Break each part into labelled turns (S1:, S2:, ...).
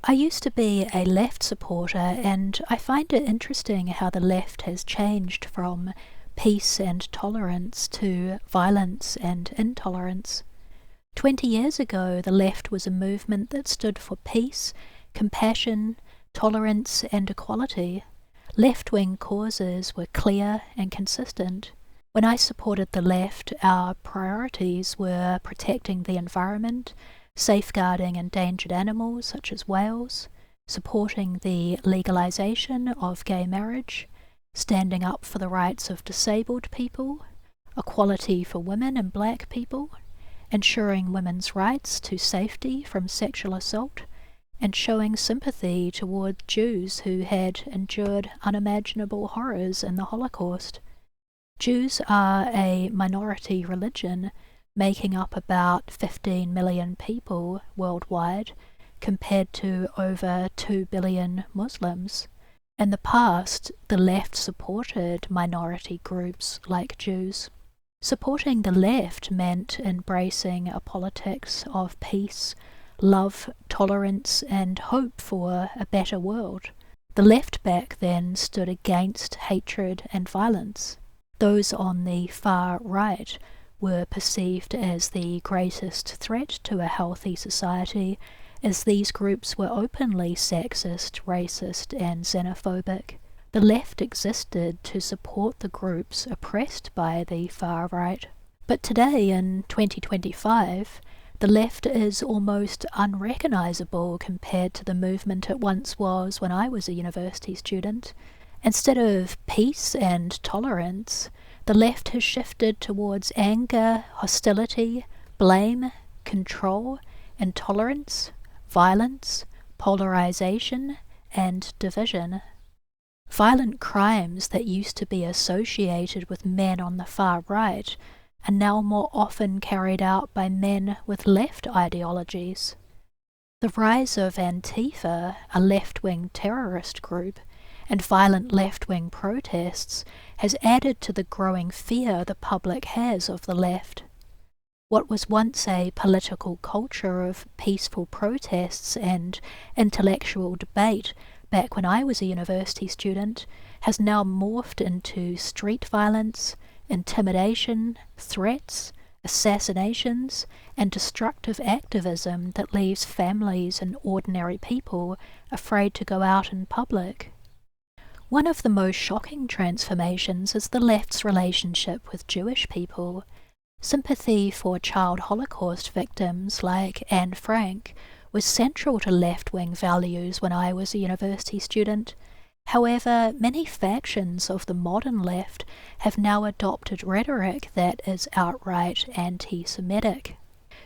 S1: I used to be a left supporter, and I find it interesting how the left has changed from peace and tolerance to violence and intolerance. 20 years ago, the left was a movement that stood for peace, compassion, tolerance, and equality. Left-wing causes were clear and consistent. When I supported the left, our priorities were protecting the environment, safeguarding endangered animals such as whales, supporting the legalization of gay marriage, standing up for the rights of disabled people, equality for women and black people, ensuring women's rights to safety from sexual assault, and showing sympathy toward Jews who had endured unimaginable horrors in the Holocaust. Jews are a minority religion, making up about 15 million people worldwide, compared to over 2 billion Muslims. In the past, the left supported minority groups like Jews. Supporting the left meant embracing a politics of peace, love, tolerance, and hope for a better world. The left back then stood against hatred and violence. Those on the far right were perceived as the greatest threat to a healthy society, as these groups were openly sexist, racist, and xenophobic. The left existed to support the groups oppressed by the far right. But today, in 2025, the left is almost unrecognisable compared to the movement it once was when I was a university student. Instead of peace and tolerance, the left has shifted towards anger, hostility, blame, control, intolerance, violence, polarisation, and division. Violent crimes that used to be associated with men on the far right are now more often carried out by men with left ideologies. The rise of Antifa, a left-wing terrorist group, and violent left-wing protests has added to the growing fear the public has of the left. What was once a political culture of peaceful protests and intellectual debate back when I was a university student has now morphed into street violence, intimidation, threats, assassinations, and destructive activism that leaves families and ordinary people afraid to go out in public. One of the most shocking transformations is the left's relationship with Jewish people. Sympathy for child Holocaust victims like Anne Frank was central to left-wing values when I was a university student. However, many factions of the modern left have now adopted rhetoric that is outright anti-Semitic.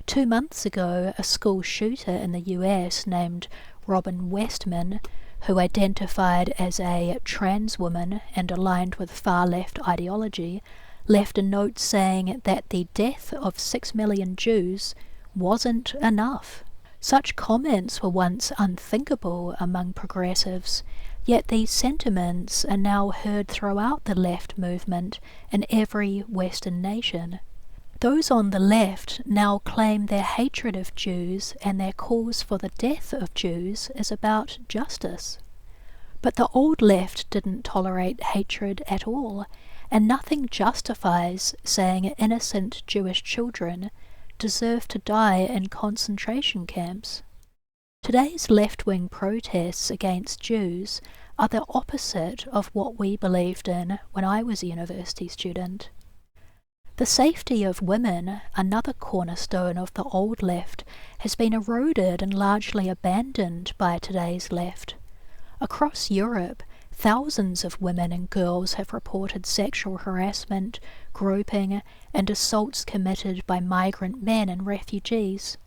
S1: 2 months ago, a school shooter in the US named Robin Westman, who identified as a trans woman and aligned with far-left ideology, left a note saying that the death of 6 million Jews wasn't enough. Such comments were once unthinkable among progressives, yet these sentiments are now heard throughout the left movement in every Western nation. Those on the left now claim their hatred of Jews and their calls for the death of Jews is about justice. But the old left didn't tolerate hatred at all, and nothing justifies saying innocent Jewish children deserve to die in concentration camps. Today's left-wing protests against Jews are the opposite of what we believed in when I was a university student. The safety of women, another cornerstone of the old left, has been eroded and largely abandoned by today's left. Across Europe, thousands of women and girls have reported sexual harassment, groping, and assaults committed by migrant men and refugees.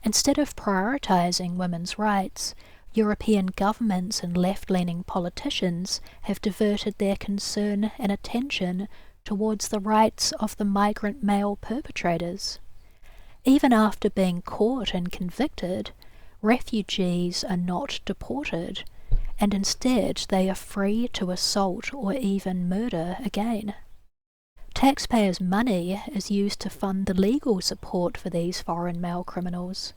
S1: Instead of prioritising women's rights, European governments and left-leaning politicians have diverted their concern and attention towards the rights of the migrant male perpetrators. Even after being caught and convicted, refugees are not deported, and instead they are free to assault or even murder again. Taxpayers' money is used to fund the legal support for these foreign male criminals.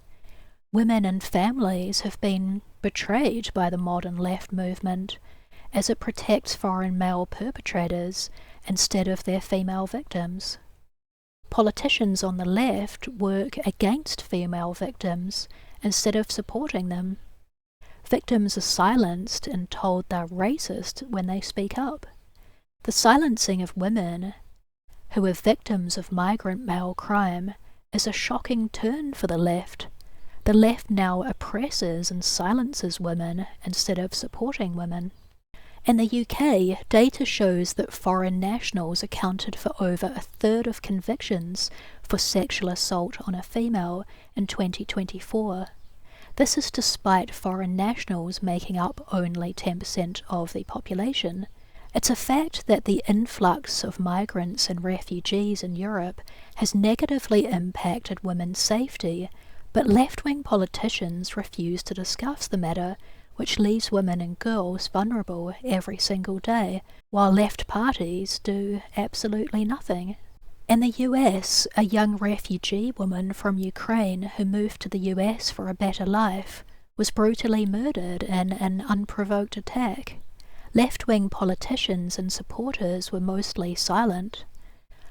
S1: Women and families have been betrayed by the modern left movement, as it protects foreign male perpetrators instead of their female victims. Politicians on the left work against female victims instead of supporting them. Victims are silenced and told they're racist when they speak up. The silencing of women who are victims of migrant male crime is a shocking turn for the left. The left now oppresses and silences women instead of supporting women. In the UK, data shows that foreign nationals accounted for over a third of convictions for sexual assault on a female in 2024. This is despite foreign nationals making up only 10% of the population. It's a fact that the influx of migrants and refugees in Europe has negatively impacted women's safety, but left-wing politicians refuse to discuss the matter, which leaves women and girls vulnerable every single day, while left parties do absolutely nothing. In the US, a young refugee woman from Ukraine who moved to the US for a better life was brutally murdered in an unprovoked attack. Left-wing politicians and supporters were mostly silent.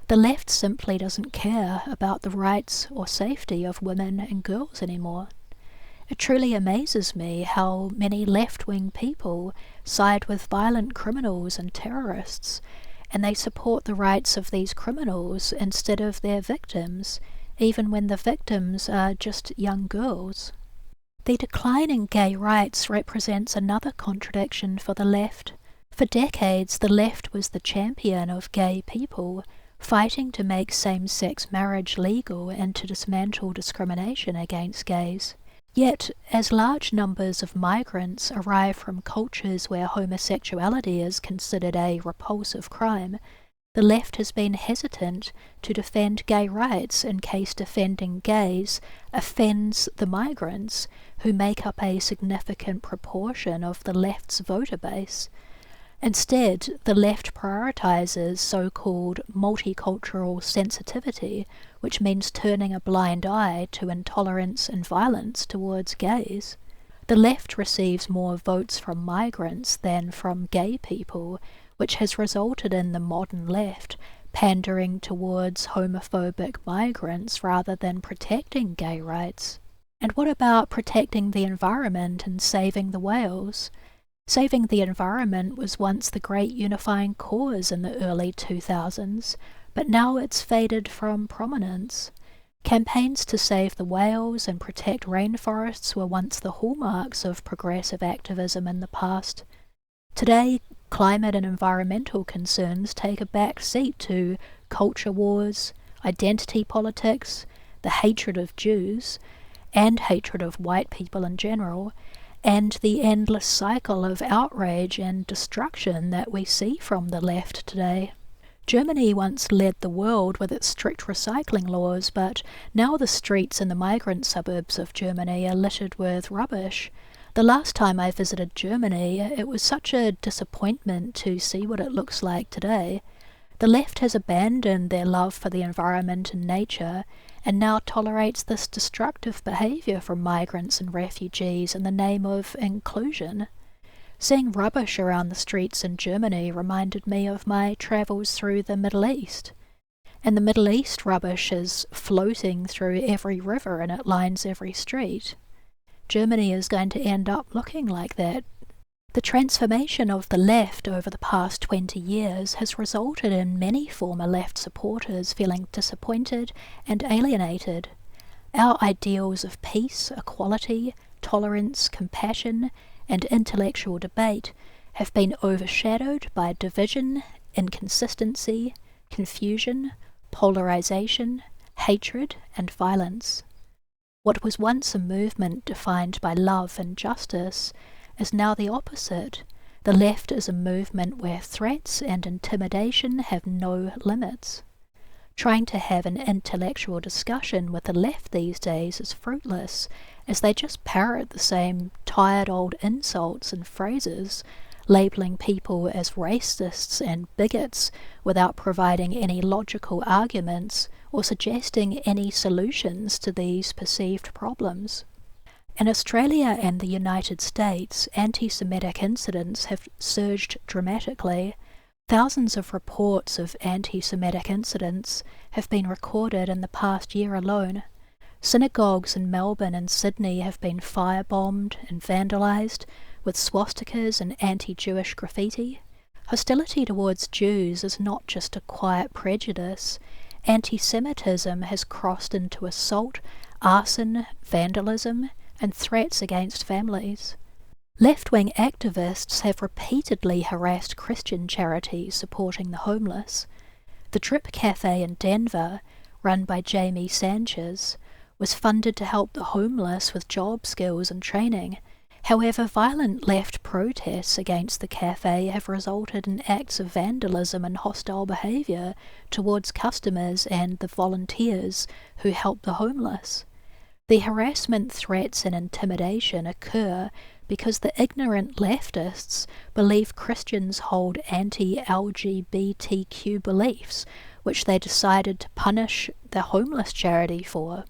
S1: The left simply doesn't care about the rights or safety of women and girls anymore. It truly amazes me how many left-wing people side with violent criminals and terrorists, and they support the rights of these criminals instead of their victims, even when the victims are just young girls. The decline in gay rights represents another contradiction for the left. For decades, the left was the champion of gay people, fighting to make same-sex marriage legal and to dismantle discrimination against gays. Yet, as large numbers of migrants arrive from cultures where homosexuality is considered a repulsive crime, the left has been hesitant to defend gay rights in case defending gays offends the migrants, who make up a significant proportion of the left's voter base. Instead, the left prioritizes so-called multicultural sensitivity, which means turning a blind eye to intolerance and violence towards gays. The left receives more votes from migrants than from gay people, which has resulted in the modern left pandering towards homophobic migrants rather than protecting gay rights. And what about protecting the environment and saving the whales? Saving the environment was once the great unifying cause in the early 2000s, but now it's faded from prominence. Campaigns to save the whales and protect rainforests were once the hallmarks of progressive activism in the past. Today, climate and environmental concerns take a back seat to culture wars, identity politics, the hatred of Jews, and hatred of white people in general, and the endless cycle of outrage and destruction that we see from the left today. Germany once led the world with its strict recycling laws, but now the streets in the migrant suburbs of Germany are littered with rubbish. The last time I visited Germany, it was such a disappointment to see what it looks like today. The left has abandoned their love for the environment and nature, and now tolerates this destructive behaviour from migrants and refugees in the name of inclusion. Seeing rubbish around the streets in Germany reminded me of my travels through the Middle East. In the Middle East, rubbish is floating through every river and it lines every street. Germany is going to end up looking like that. The transformation of the left over the past 20 years has resulted in many former left supporters feeling disappointed and alienated. Our ideals of peace, equality, tolerance, compassion, and intellectual debate have been overshadowed by division, inconsistency, confusion, polarisation, hatred, and violence. What was once a movement defined by love and justice is now the opposite. The left is a movement where threats and intimidation have no limits. Trying to have an intellectual discussion with the left these days is fruitless, as they just parrot the same tired old insults and phrases, labelling people as racists and bigots without providing any logical arguments or suggesting any solutions to these perceived problems. In Australia and the United States, anti-Semitic incidents have surged dramatically. Thousands of reports of anti-Semitic incidents have been recorded in the past year alone. Synagogues in Melbourne and Sydney have been firebombed and vandalised with swastikas and anti-Jewish graffiti. Hostility towards Jews is not just a quiet prejudice. Anti-Semitism has crossed into assault, arson, vandalism, and threats against families. Left-wing activists have repeatedly harassed Christian charities supporting the homeless. The Drip Cafe in Denver, run by Jamie Sanchez, was funded to help the homeless with job skills and training. However, violent left protests against the cafe have resulted in acts of vandalism and hostile behaviour towards customers and the volunteers who help the homeless. The harassment, threats and intimidation occur because the ignorant leftists believe Christians hold anti-LGBTQ beliefs, which they decided to punish the homeless charity for.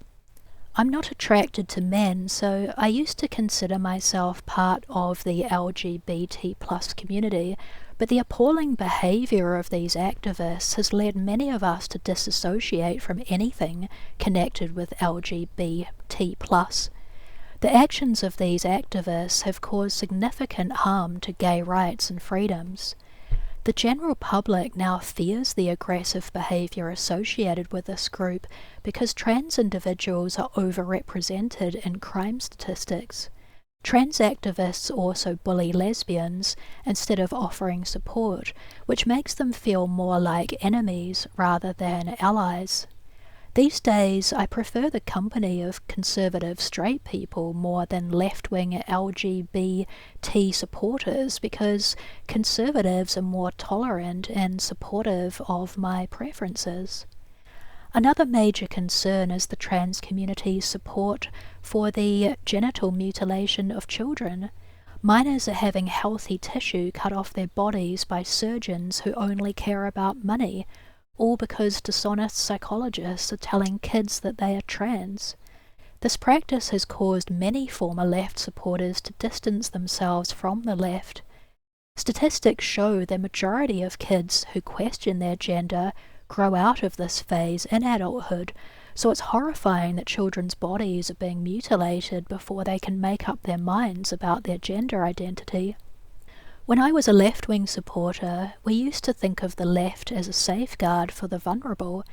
S1: I'm not attracted to men, so I used to consider myself part of the LGBT+ community, but the appalling behaviour of these activists has led many of us to disassociate from anything connected with LGBT+. The actions of these activists have caused significant harm to gay rights and freedoms. The general public now fears the aggressive behaviour associated with this group because trans individuals are overrepresented in crime statistics. Trans activists also bully lesbians instead of offering support, which makes them feel more like enemies rather than allies. These days, I prefer the company of conservative straight people more than left-wing LGBT supporters because conservatives are more tolerant and supportive of my preferences. Another major concern is the trans community's support for the genital mutilation of children. Minors are having healthy tissue cut off their bodies by surgeons who only care about money, all because dishonest psychologists are telling kids that they are trans. This practice has caused many former left supporters to distance themselves from the left. Statistics show the majority of kids who question their gender grow out of this phase in adulthood, so it's horrifying that children's bodies are being mutilated before they can make up their minds about their gender identity. When I was a left-wing supporter, we used to think of the left as a safeguard for the vulnerable,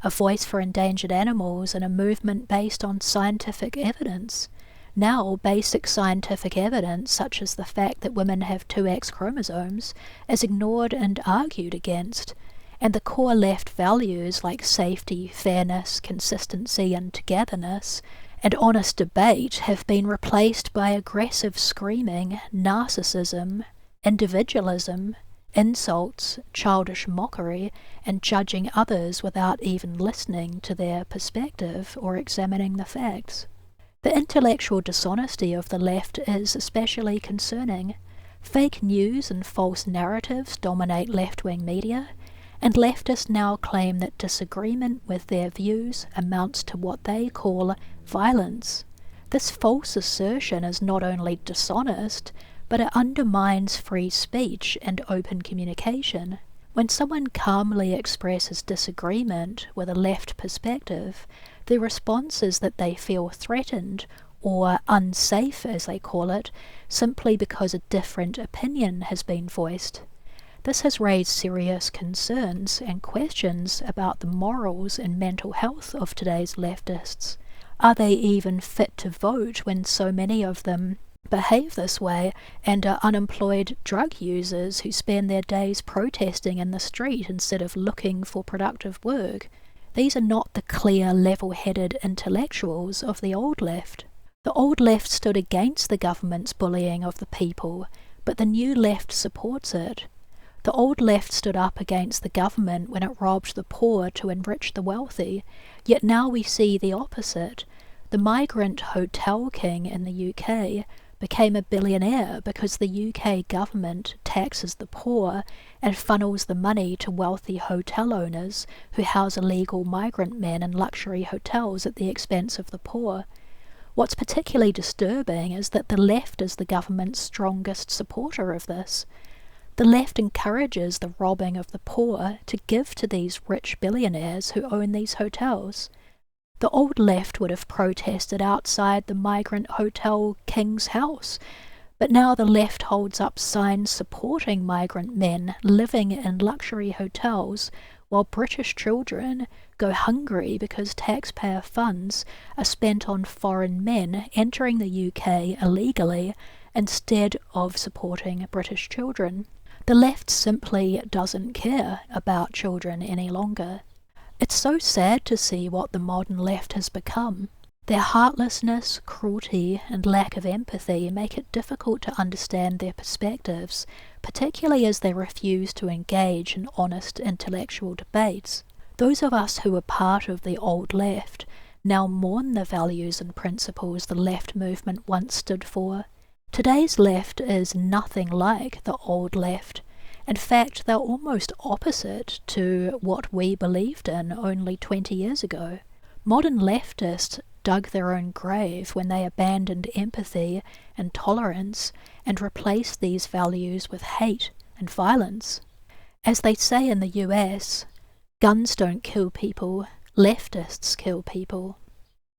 S1: a voice for endangered animals and a movement based on scientific evidence. Now, basic scientific evidence, such as the fact that women have 2 X chromosomes, is ignored and argued against, and the core left values like safety, fairness, consistency and togetherness and honest debate have been replaced by aggressive screaming, narcissism, individualism, insults, childish mockery, and judging others without even listening to their perspective or examining the facts. The intellectual dishonesty of the left is especially concerning. Fake news and false narratives dominate left-wing media, and leftists now claim that disagreement with their views amounts to what they call violence. This false assertion is not only dishonest, but it undermines free speech and open communication. When someone calmly expresses disagreement with a left perspective, the response is that they feel threatened or unsafe, as they call it, simply because a different opinion has been voiced. This has raised serious concerns and questions about the morals and mental health of today's leftists. Are they even fit to vote when so many of them behave this way and are unemployed drug users who spend their days protesting in the street instead of looking for productive work? These are not the clear, level-headed intellectuals of the old left. The old left stood against the government's bullying of the people, but the new left supports it. The old left stood up against the government when it robbed the poor to enrich the wealthy, yet now we see the opposite. The migrant hotel king in the UK became a billionaire because the UK government taxes the poor and funnels the money to wealthy hotel owners who house illegal migrant men in luxury hotels at the expense of the poor. What's particularly disturbing is that the left is the government's strongest supporter of this. The left encourages the robbing of the poor to give to these rich billionaires who own these hotels. The old left would have protested outside the migrant hotel King's House, but now the left holds up signs supporting migrant men living in luxury hotels while British children go hungry because taxpayer funds are spent on foreign men entering the UK illegally instead of supporting British children. The left simply doesn't care about children any longer. It's so sad to see what the modern left has become. Their heartlessness, cruelty, and lack of empathy make it difficult to understand their perspectives, particularly as they refuse to engage in honest intellectual debates. Those of us who were part of the old left now mourn the values and principles the left movement once stood for. Today's left is nothing like the old left. In fact, they're almost opposite to what we believed in only 20 years ago. Modern leftists dug their own grave when they abandoned empathy and tolerance and replaced these values with hate and violence. As they say in the US, guns don't kill people, leftists kill people.